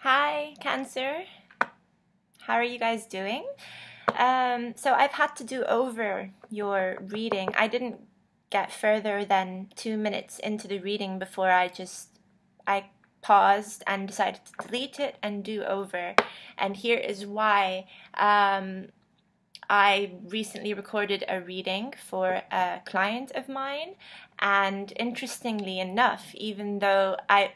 Hi, Cancer. How are you guys doing? So I've had to do over your reading. I didn't get further than 2 minutes into the reading before I paused and decided to delete it and do over. And here is why. I recently recorded a reading for a client of mine, and interestingly enough, even though I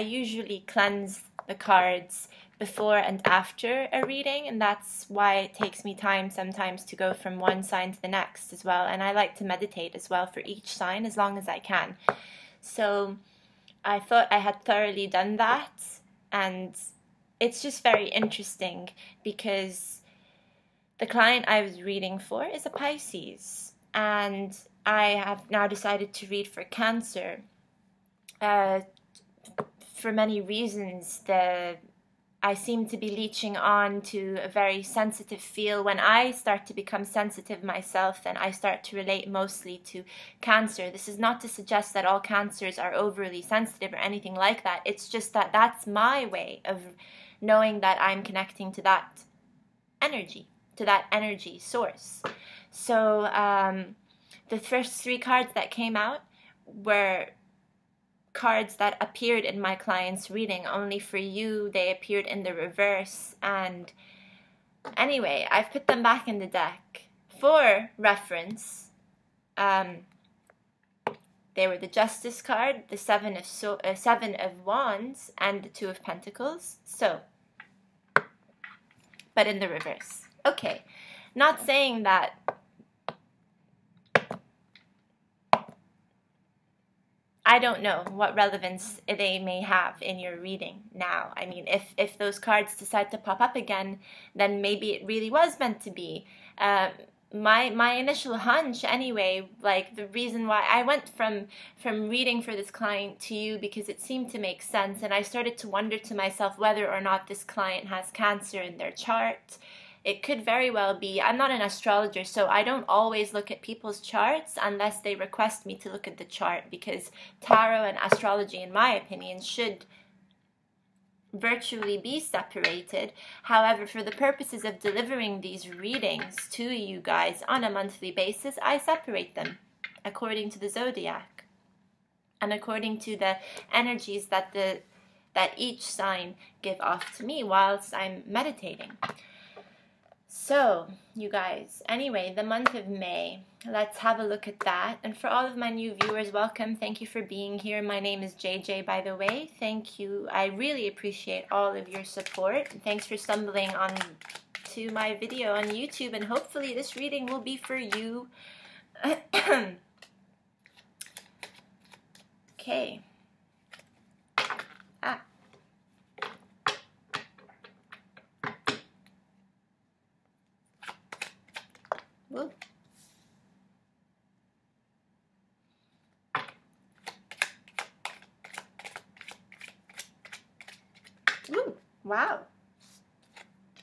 usually cleanse the cards before and after a reading, and that's why it takes me time sometimes to go from one sign to the next as well, and I like to meditate as well for each sign as long as I can. So I thought I had thoroughly done that, and it's just very interesting because the client I was reading for is a Pisces, and I have now decided to read for Cancer. For many reasons, I seem to be leeching on to a very sensitive feel. When I start to become sensitive myself, then I start to relate mostly to Cancer. This is not to suggest that all Cancers are overly sensitive or anything like that. It's just that that's my way of knowing that I'm connecting to that energy, to that energy source. So the first 3 cards that came out were cards that appeared in my client's reading. Only for you, they appeared in the reverse. And anyway, I've put them back in the deck for reference. They were the Justice card, the Seven of Wands, and the Two of Pentacles. So, but in the reverse. Okay, not saying that I don't know what relevance they may have in your reading now. I mean, if those cards decide to pop up again, then maybe it really was meant to be. My initial hunch anyway, like the reason why I went from reading for this client to you, because it seemed to make sense, and I started to wonder to myself whether or not this client has Cancer in their chart. It could very well be. I'm not an astrologer, so I don't always look at people's charts unless they request me to look at the chart, because tarot and astrology, in my opinion, should virtually be separated. However, for the purposes of delivering these readings to you guys on a monthly basis, I separate them according to the zodiac and according to the energies that each sign give off to me whilst I'm meditating. So, you guys, anyway, the month of May, let's have a look at that. And for all of my new viewers, welcome. Thank you for being here. My name is JJ, by the way. Thank you. I really appreciate all of your support. Thanks for stumbling on to my video on YouTube, and hopefully this reading will be for you. Okay. Woo. Woo. Wow.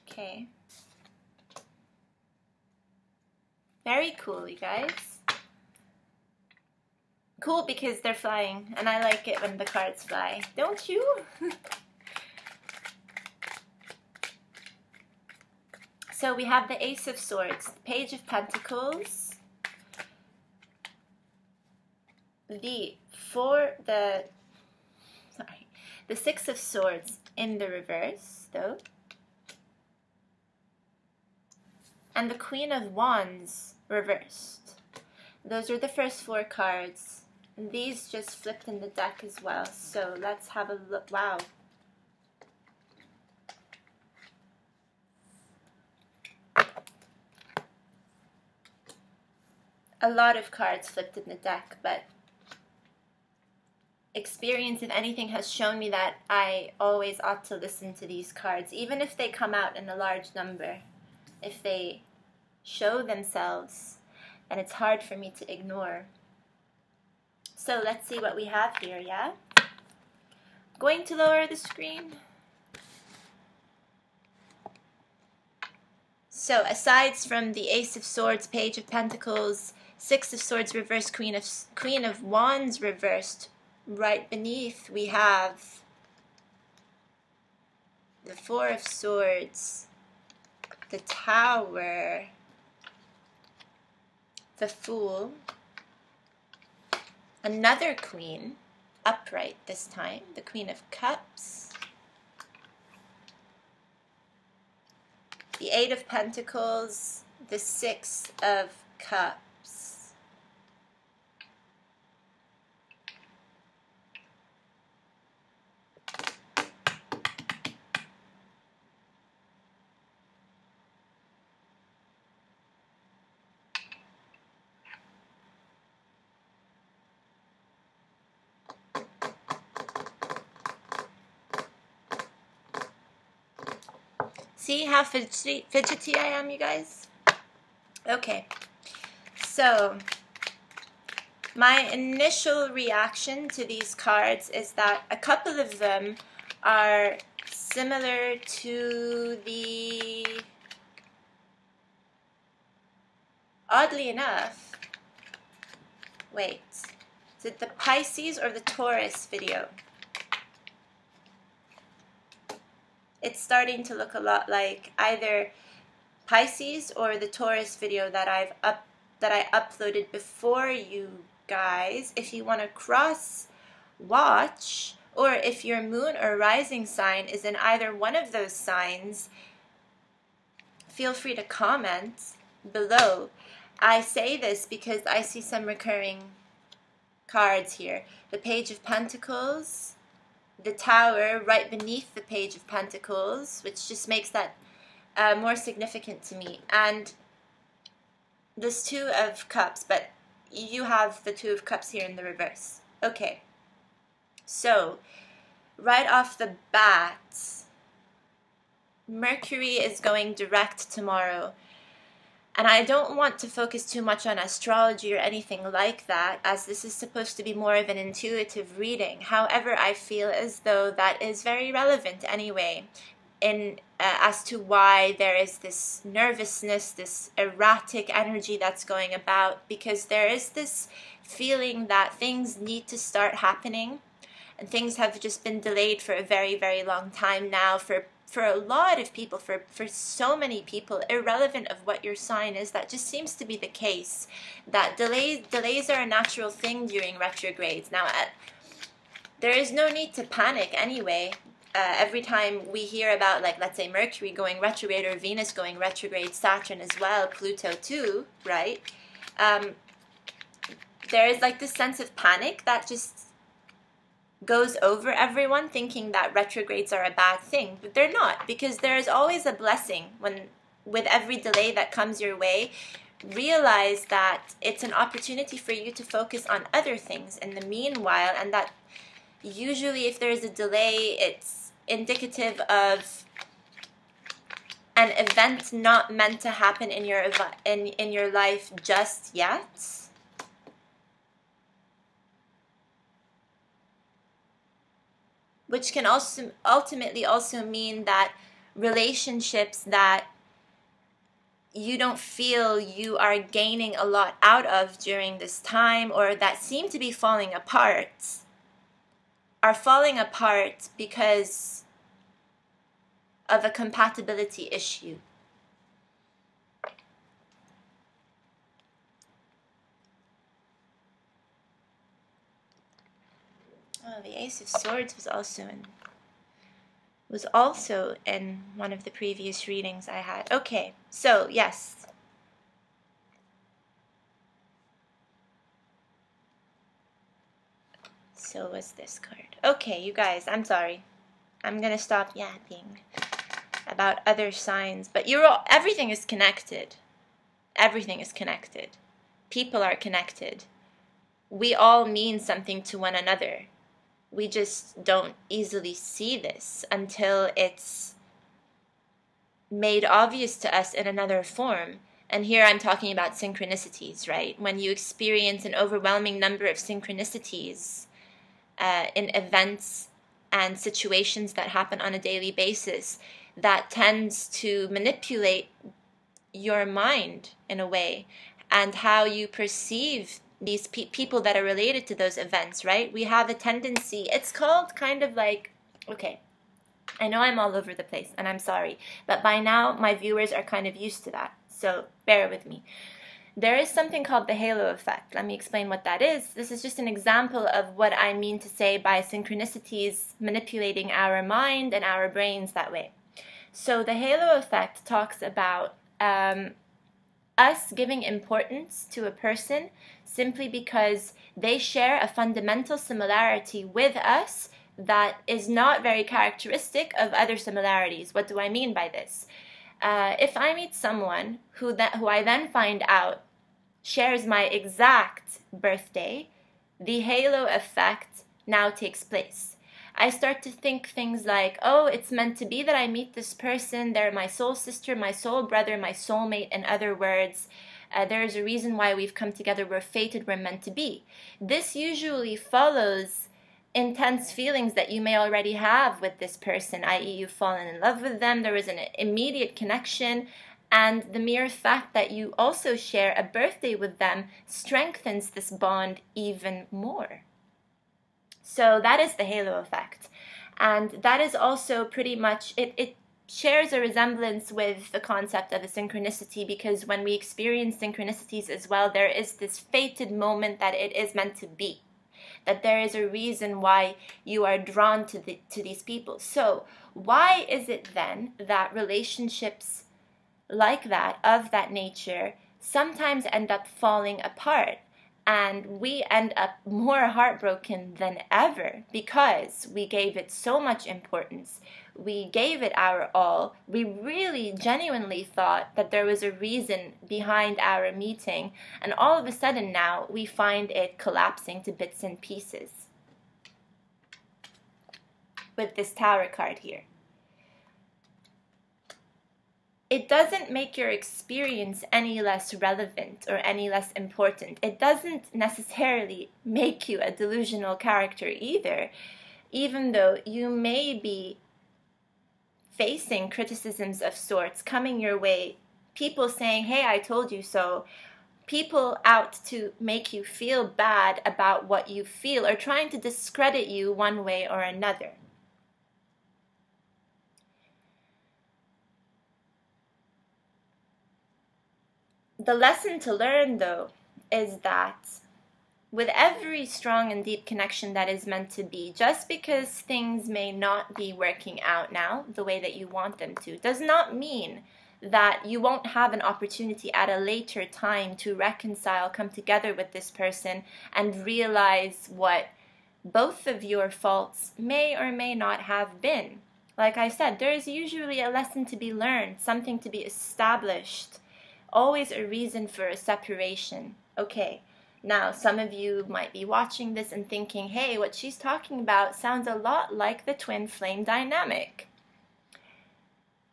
Okay. Very cool, you guys. Cool because they're flying, and I like it when the cards fly. Don't you? So we have the Ace of Swords, the Page of Pentacles, the Six of Swords in the reverse, though, and the Queen of Wands reversed. Those are the first 4 cards. And these just flipped in the deck as well. So let's have a look. Wow. A lot of cards flipped in the deck, but experience, if anything, has shown me that I always ought to listen to these cards, even if they come out in a large number. If they show themselves, then it's hard for me to ignore. So let's see what we have here, yeah? Going to lower the screen. So aside from the Ace of Swords, Page of Pentacles, Six of Swords reversed, Queen of Wands reversed, right beneath we have the Four of Swords, the Tower, the Fool, another Queen, upright this time, the Queen of Cups, the Eight of Pentacles, the Six of Cups. See how fidgety I am, you guys? Okay, so my initial reaction to these cards is that a couple of them are similar to the, oddly enough, wait, is it the Pisces or the Taurus video? It's starting to look a lot like either Pisces or the Taurus video that I uploaded before you guys. If you want to cross watch, or if your moon or rising sign is in either one of those signs, feel free to comment below. I say this because I see some recurring cards here. The Page of Pentacles, the Tower right beneath the Page of Pentacles, which just makes that more significant to me, and this Two of Cups, but you have the Two of Cups here in the reverse. Okay, so right off the bat, Mercury is going direct tomorrow. And I don't want to focus too much on astrology or anything like that, as this is supposed to be more of an intuitive reading. However, I feel as though that is very relevant anyway, as to why there is this nervousness, this erratic energy that's going about, because there is this feeling that things need to start happening, and things have just been delayed for a very, very long time now for a lot of people, for so many people, irrelevant of what your sign is. That just seems to be the case, that delays are a natural thing during retrogrades. Now, there is no need to panic anyway. Every time we hear about, like, let's say Mercury going retrograde or Venus going retrograde, Saturn as well, Pluto too, right? There is like this sense of panic that just goes over everyone, thinking that retrogrades are a bad thing, but they're not, because there is always a blessing with every delay that comes your way. Realize that it's an opportunity for you to focus on other things in the meanwhile, and that usually if there's a delay, it's indicative of an event not meant to happen in your life just yet. Which can also ultimately also mean that relationships that you don't feel you are gaining a lot out of during this time, or that seem to be falling apart, are falling apart because of a compatibility issue. Oh, the Ace of Swords was also in one of the previous readings I had. Okay, so yes. So was this card. Okay, you guys, I'm sorry. I'm gonna stop yapping about other signs, but everything is connected. Everything is connected. People are connected. We all mean something to one another. We just don't easily see this until it's made obvious to us in another form. And here I'm talking about synchronicities, right? When you experience an overwhelming number of synchronicities in events and situations that happen on a daily basis, that tends to manipulate your mind in a way, and how you perceive these people that are related to those events, right? We have a tendency, it's called kind of like, okay, I know I'm all over the place, and I'm sorry, but by now my viewers are kind of used to that, so bear with me. There is something called the halo effect. Let me explain what that is. This is just an example of what I mean to say by synchronicities manipulating our mind and our brains that way. So the halo effect talks about us giving importance to a person simply because they share a fundamental similarity with us that is not very characteristic of other similarities. What do I mean by this? If I meet someone who I then find out shares my exact birthday, the halo effect now takes place. I start to think things like, oh, it's meant to be that I meet this person. They're my soul sister, my soul brother, my soulmate, in other words. There is a reason why we've come together. We're fated, we're meant to be. This usually follows intense feelings that you may already have with this person, i.e. you've fallen in love with them, there is an immediate connection, and the mere fact that you also share a birthday with them strengthens this bond even more. So that is the halo effect. And that is also pretty much, it shares a resemblance with the concept of a synchronicity, because when we experience synchronicities as well, there is this fated moment that it is meant to be. That there is a reason why you are drawn to these people. So why is it then that relationships like that, of that nature, sometimes end up falling apart, and we end up more heartbroken than ever because we gave it so much importance, we gave it our all, we really genuinely thought that there was a reason behind our meeting, and all of a sudden now we find it collapsing to bits and pieces with this Tower card here. It doesn't make your experience any less relevant or any less important. It doesn't necessarily make you a delusional character either, even though you may be facing criticisms of sorts coming your way, people saying, hey, I told you so, people out to make you feel bad about what you feel or trying to discredit you one way or another. The lesson to learn, though, is that with every strong and deep connection that is meant to be, just because things may not be working out now the way that you want them to, does not mean that you won't have an opportunity at a later time to reconcile, come together with this person, and realize what both of your faults may or may not have been. Like I said, there is usually a lesson to be learned, something to be established. Always a reason for a separation. Okay, now some of you might be watching this and thinking, hey, what she's talking about sounds a lot like the twin flame dynamic.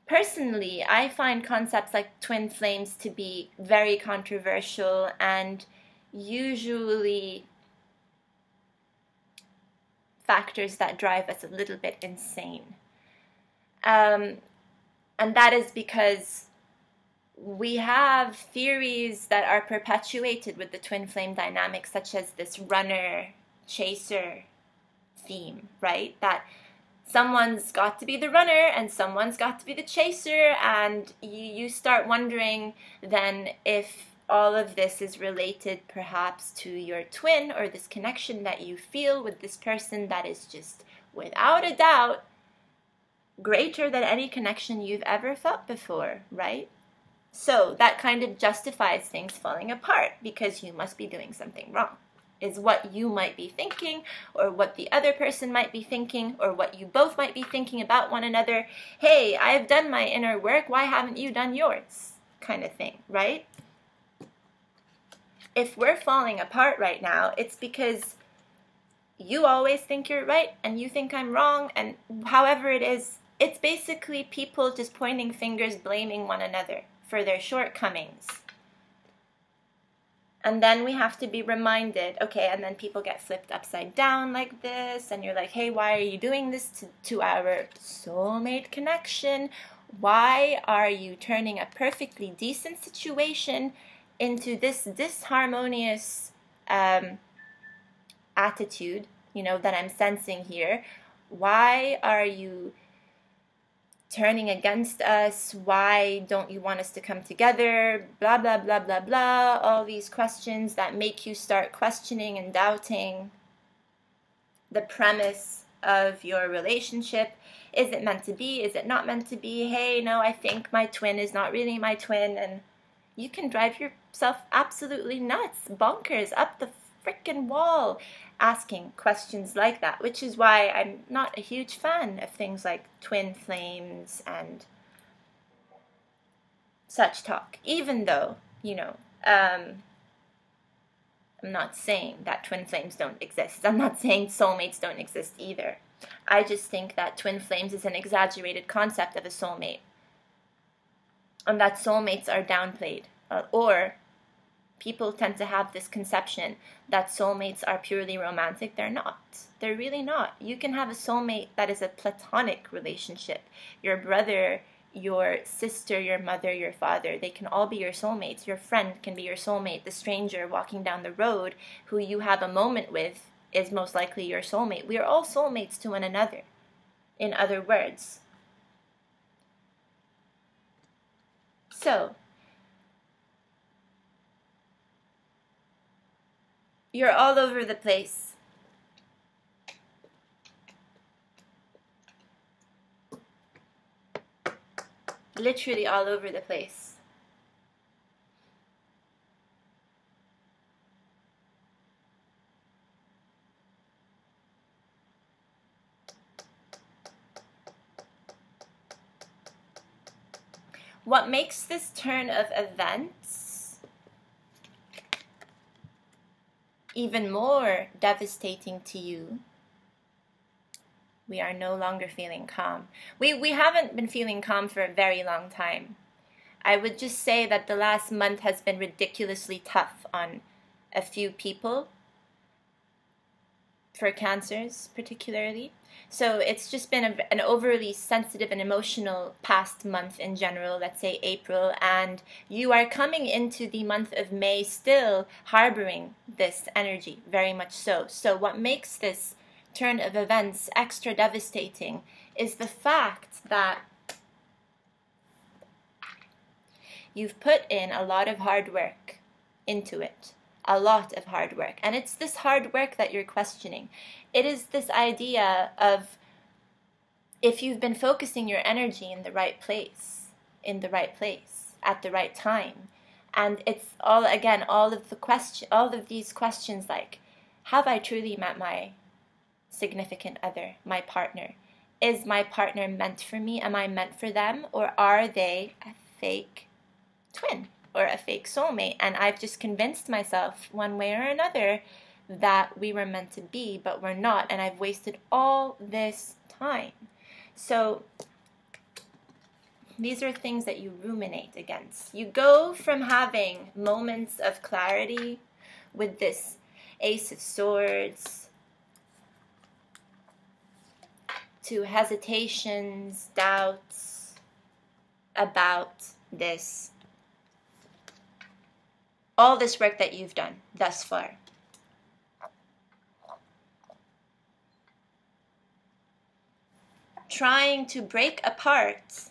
Personally, I find concepts like twin flames to be very controversial and usually factors that drive us a little bit insane. And that is because we have theories that are perpetuated with the twin flame dynamic, such as this runner-chaser theme, right? That someone's got to be the runner and someone's got to be the chaser, and you start wondering then if all of this is related perhaps to your twin, or this connection that you feel with this person that is just, without a doubt, greater than any connection you've ever felt before, right? So that kind of justifies things falling apart because you must be doing something wrong, is what you might be thinking, or what the other person might be thinking, or what you both might be thinking about one another. Hey, I've done my inner work, why haven't you done yours? Kind of thing, right? If we're falling apart right now, it's because you always think you're right and you think I'm wrong, and however it is, it's basically people just pointing fingers, blaming one another for their shortcomings. And then we have to be reminded, okay, and then people get flipped upside down like this, and you're like, hey, why are you doing this to our soulmate connection? Why are you turning a perfectly decent situation into this disharmonious attitude, that I'm sensing here? Why are you turning against us? Why don't you want us to come together? Blah, blah, blah, blah, blah. All these questions that make you start questioning and doubting the premise of your relationship. Is it meant to be? Is it not meant to be? Hey, no, I think my twin is not really my twin. And you can drive yourself absolutely nuts, bonkers, up the freaking wall, asking questions like that, which is why I'm not a huge fan of things like twin flames and such talk, even though, you know, I'm not saying that twin flames don't exist. I'm not saying soulmates don't exist either. I just think that twin flames is an exaggerated concept of a soulmate, and that soulmates are downplayed, or people tend to have this conception that soulmates are purely romantic. They're not. They're really not. You can have a soulmate that is a platonic relationship. Your brother, your sister, your mother, your father, they can all be your soulmates. Your friend can be your soulmate. The stranger walking down the road who you have a moment with is most likely your soulmate. We are all soulmates to one another, in other words. So, you're all over the place. Literally all over the place. What makes this turn of events even more devastating to you? We are no longer feeling calm. We haven't been feeling calm for a very long time. I would just say that the last month has been ridiculously tough on a few people, for Cancers particularly. So it's just been an overly sensitive and emotional past month in general, let's say April, and you are coming into the month of May still harboring this energy, very much so. So what makes this turn of events extra devastating is the fact that you've put in a lot of hard work into it. A lot of hard work. And it's this hard work that you're questioning. It is this idea of if you've been focusing your energy in the right place, at the right time. And it's all, again, all of these questions like, have I truly met my significant other, my partner? Is my partner meant for me? Am I meant for them? Or are they a fake twin or a fake soulmate? And I've just convinced myself one way or another that we were meant to be, but we're not. And I've wasted all this time. So these are things that you ruminate against. You go from having moments of clarity with this Ace of Swords to hesitations, doubts about this, all this work that you've done thus far. Trying to break apart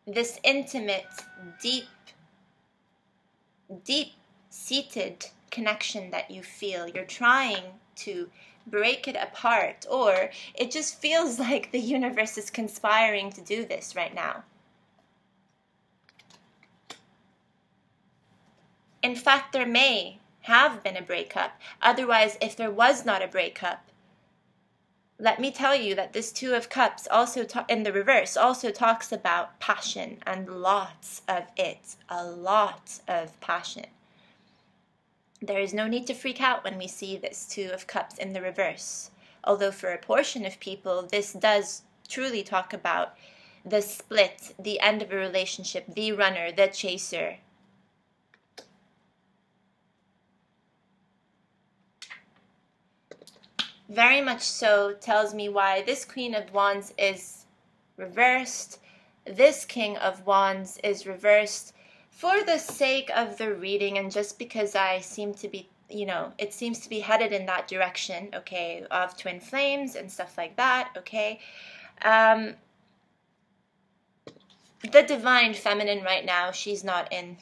this intimate, deep-seated connection that you feel. You're trying to break it apart, or it just feels like the universe is conspiring to do this right now. In fact, there may have been a breakup. Otherwise, if there was not a breakup, let me tell you that this Two of Cups also in the reverse also talks about passion, and lots of it, a lot of passion. There is no need to freak out when we see this Two of Cups in the reverse. Although for a portion of people, this does truly talk about the split, the end of a relationship, the runner, the chaser. Very much so tells me why this Queen of Wands is reversed, this King of Wands is reversed, for the sake of the reading and just because I seem to be, it seems to be headed in that direction, okay, of twin flames and stuff like that, okay. the divine feminine right now, she's not in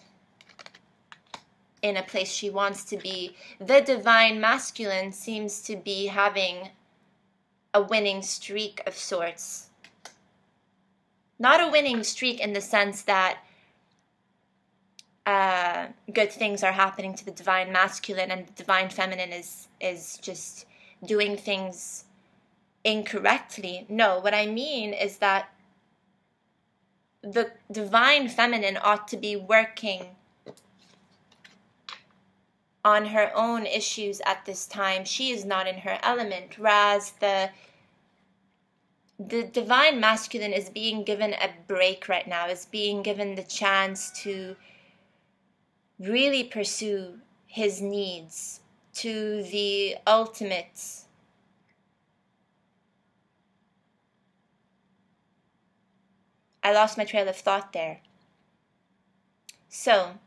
a place she wants to be. The divine masculine seems to be having a winning streak of sorts. Not a winning streak in the sense that good things are happening to the divine masculine and the divine feminine is just doing things incorrectly. No, what I mean is that the divine feminine ought to be working on her own issues at this time. She is not in her element, whereas the divine masculine is being given a break right now, is being given the chance to really pursue his needs to the ultimate. I lost my trail of thought there. So,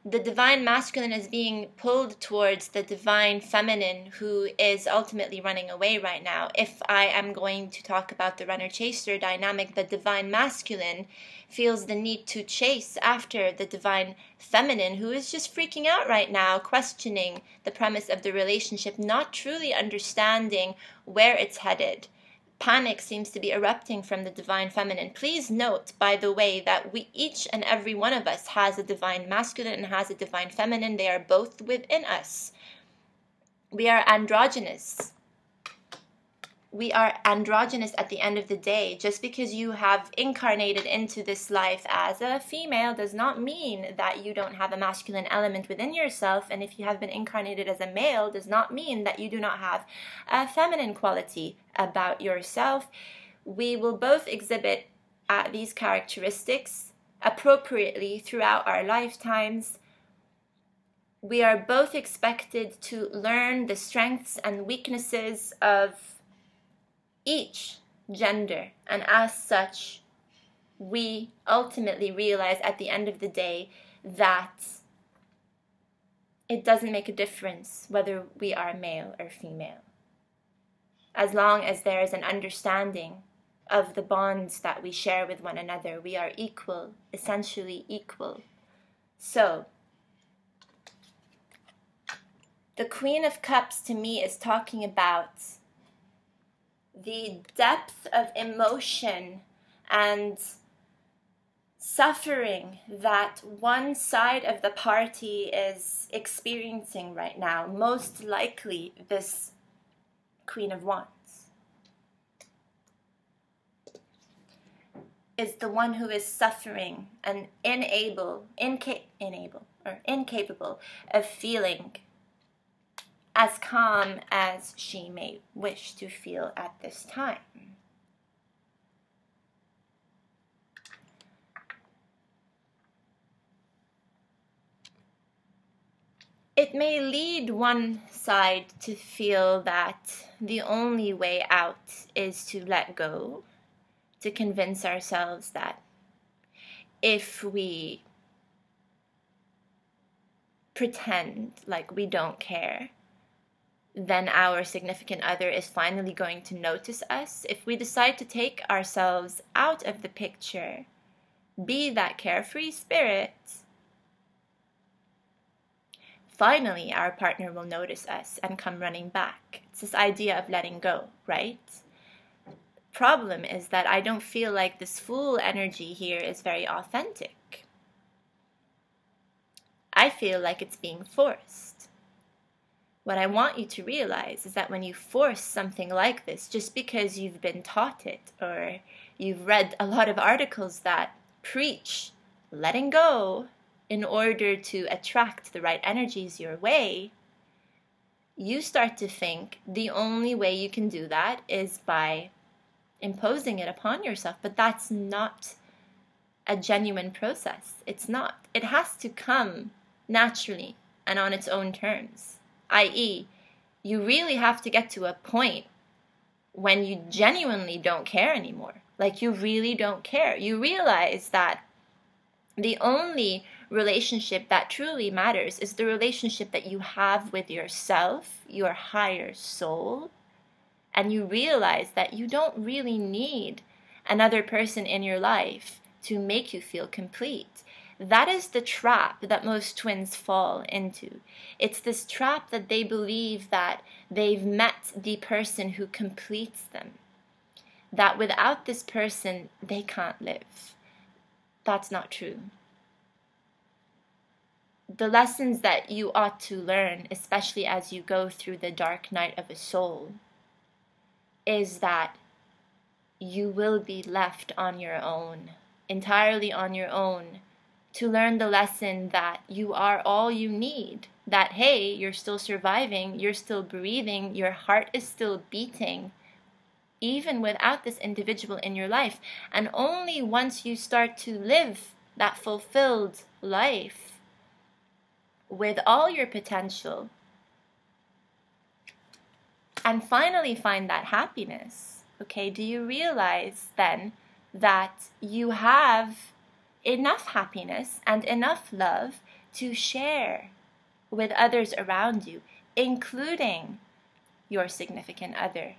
the divine masculine is being pulled towards the divine feminine, who is ultimately running away right now. If I am going to talk about the runner-chaser dynamic, the divine masculine feels the need to chase after the divine feminine, who is just freaking out right now, questioning the premise of the relationship, not truly understanding where it's headed. Panic seems to be erupting from the divine feminine. Please note, by the way, that each and every one of us has a divine masculine and has a divine feminine. They are both within us. We are androgynous. We are androgynous at the end of the day. Just because you have incarnated into this life as a female does not mean that you don't have a masculine element within yourself. And if you have been incarnated as a male, does not mean that you do not have a feminine quality about yourself. We will both exhibit these characteristics appropriately throughout our lifetimes. We are both expected to learn the strengths and weaknesses of each gender, and as such, we ultimately realize at the end of the day that it doesn't make a difference whether we are male or female, as long as there is an understanding of the bonds that we share with one another. We are equal, essentially equal. So, the Queen of Cups to me is talking about the depth of emotion and suffering that one side of the party is experiencing right now. Most likely this Queen of Wands is the one who is suffering and incapable of feeling as calm as she may wish to feel at this time. It may lead one side to feel that the only way out is to let go, to convince ourselves that if we pretend like we don't care, then our significant other is finally going to notice us. If we decide to take ourselves out of the picture, be that carefree spirit, finally our partner will notice us and come running back. It's this idea of letting go, right? Problem is that I don't feel like this Fool energy here is very authentic. I feel like it's being forced. What I want you to realize is that when you force something like this, just because you've been taught it or you've read a lot of articles that preach letting go in order to attract the right energies your way, you start to think the only way you can do that is by imposing it upon yourself. But that's not a genuine process. It's not. It has to come naturally and on its own terms. I.e., you really have to get to a point when you genuinely don't care anymore. Like, you really don't care. You realize that the only relationship that truly matters is the relationship that you have with yourself, your higher soul, and you realize that you don't really need another person in your life to make you feel complete. That is the trap that most twins fall into. It's this trap that they believe that they've met the person who completes them, that without this person, they can't live. That's not true. The lessons that you ought to learn, especially as you go through the dark night of a soul, is that you will be left on your own, entirely on your own, to learn the lesson that you are all you need. That, hey, you're still surviving, you're still breathing, your heart is still beating, even without this individual in your life. And only once you start to live that fulfilled life with all your potential and finally find that happiness, okay, do you realize then that you have enough happiness and enough love to share with others around you, including your significant other,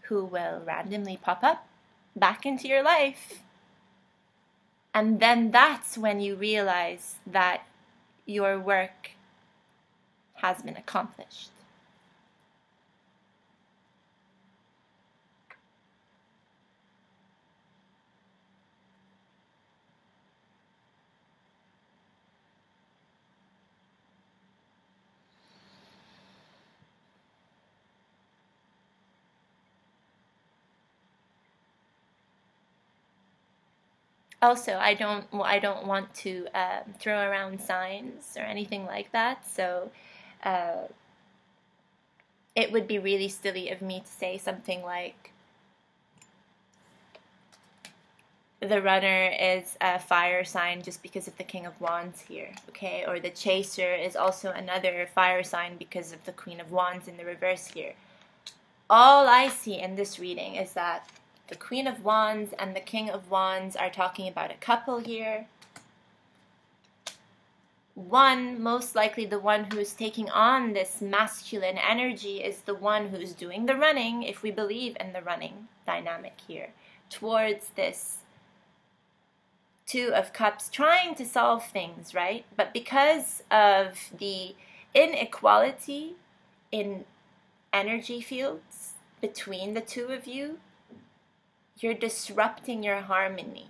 who will randomly pop up back into your life. And then that's when you realize that your work has been accomplished. Also, I don't want to throw around signs or anything like that, so it would be really silly of me to say something like the runner is a fire sign just because of the King of Wands here, okay? Or the chaser is also another fire sign because of the Queen of Wands in the reverse here. All I see in this reading is that the Queen of Wands and the King of Wands are talking about a couple here. One, most likely the one who is taking on this masculine energy, is the one who's doing the running, if we believe in the running dynamic here, towards this Two of Cups, trying to solve things, right? But because of the inequality in energy fields between the two of you, you're disrupting your harmony.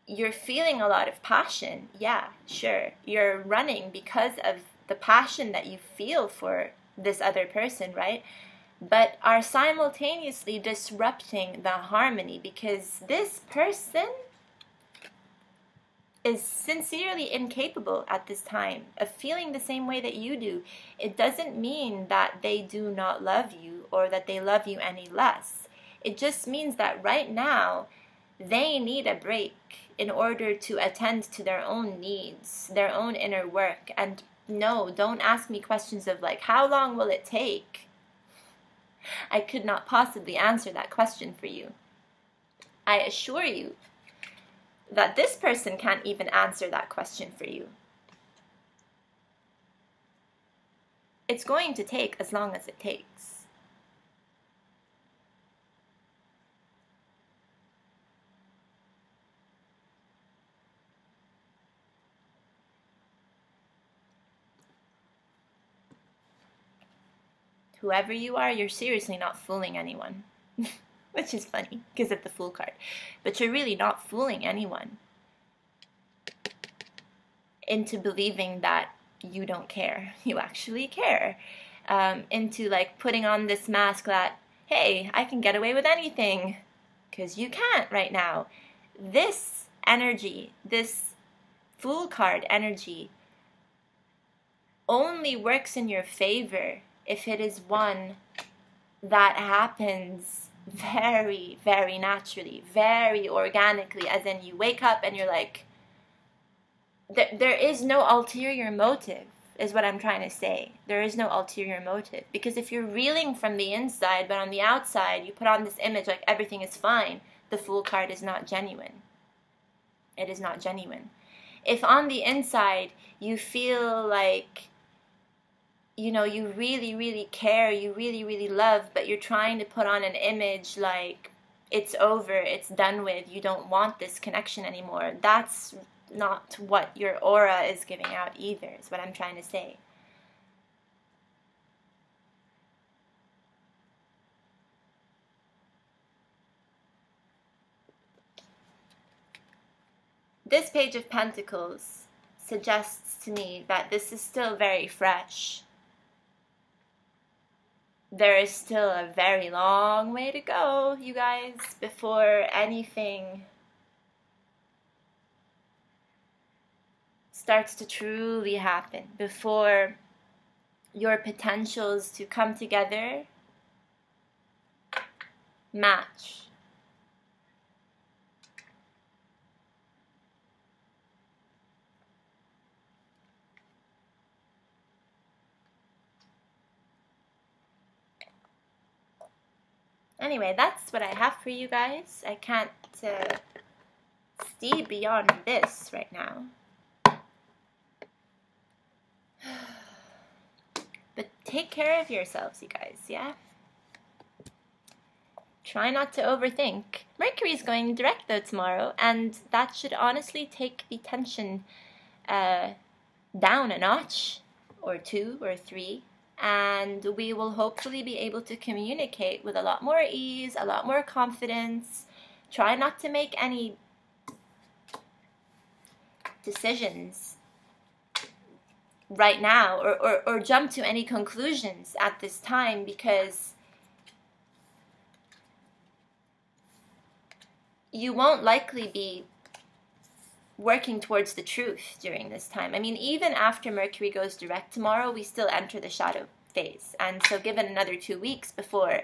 You're feeling a lot of passion. Yeah, sure. You're running because of the passion that you feel for this other person, right? But are simultaneously disrupting the harmony because this person is sincerely incapable at this time of feeling the same way that you do. It doesn't mean that they do not love you or that they love you any less. It just means that right now, they need a break in order to attend to their own needs, their own inner work. And no, don't ask me questions of like, how long will it take? I could not possibly answer that question for you. I assure you that this person can't even answer that question for you. It's going to take as long as it takes. Whoever you are, you're seriously not fooling anyone. Which is funny, because of the Fool card. But you're really not fooling anyone into believing that you don't care. You actually care. Into like putting on this mask that, hey, I can get away with anything. Because you can't right now. This energy, this Fool card energy, only works in your favor if it is one that happens very, very naturally, very organically, as in you wake up and you're like, there is no ulterior motive, is what I'm trying to say. There is no ulterior motive. Because if you're reeling from the inside, but on the outside, you put on this image like everything is fine, the Fool card is not genuine. It is not genuine. If on the inside, you feel like, you know, you really, really care, you really, really love, but you're trying to put on an image like it's over, it's done with, you don't want this connection anymore. That's not what your aura is giving out either, is what I'm trying to say. This Page of Pentacles suggests to me that this is still very fresh. There is still a very long way to go, you guys, before anything starts to truly happen, before your potentials to come together match. Anyway, that's what I have for you guys. I can't see beyond this right now. But take care of yourselves, you guys, yeah? Try not to overthink. Mercury's going direct, though, tomorrow, and that should honestly take the tension down a notch, or 2 or 3. And we will hopefully be able to communicate with a lot more ease, a lot more confidence. Try not to make any decisions right now, or jump to any conclusions at this time, because you won't likely be working towards the truth during this time. I mean, even after Mercury goes direct tomorrow, we still enter the shadow phase. And so given another 2 weeks before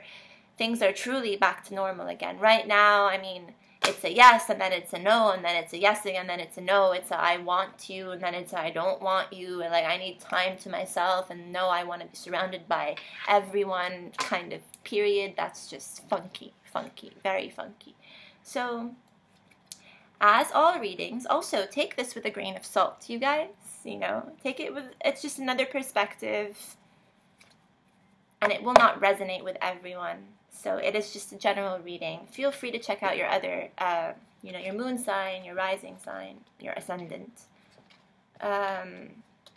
things are truly back to normal again. Right now, I mean, it's a yes, and then it's a no, and then it's a yes again, and then it's a no. It's a I want you, and then it's a I don't want you, and like I need time to myself, and no, I want to be surrounded by everyone kind of period. That's just funky, very funky. So, as all readings, also take this with a grain of salt, you guys. You know, take it with, it's just another perspective, and it will not resonate with everyone. So it is just a general reading. Feel free to check out your other, you know, your moon sign, your rising sign, your ascendant.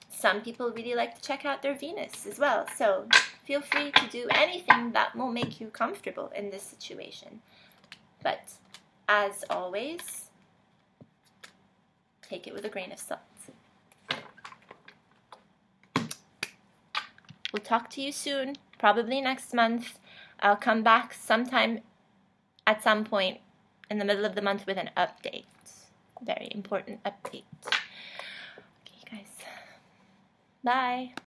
Some people really like to check out their Venus as well. So feel free to do anything that will make you comfortable in this situation. But as always, take it with a grain of salt. We'll talk to you soon, probably next month. I'll come back sometime at some point in the middle of the month with an update. Very important update. Okay, guys. Bye.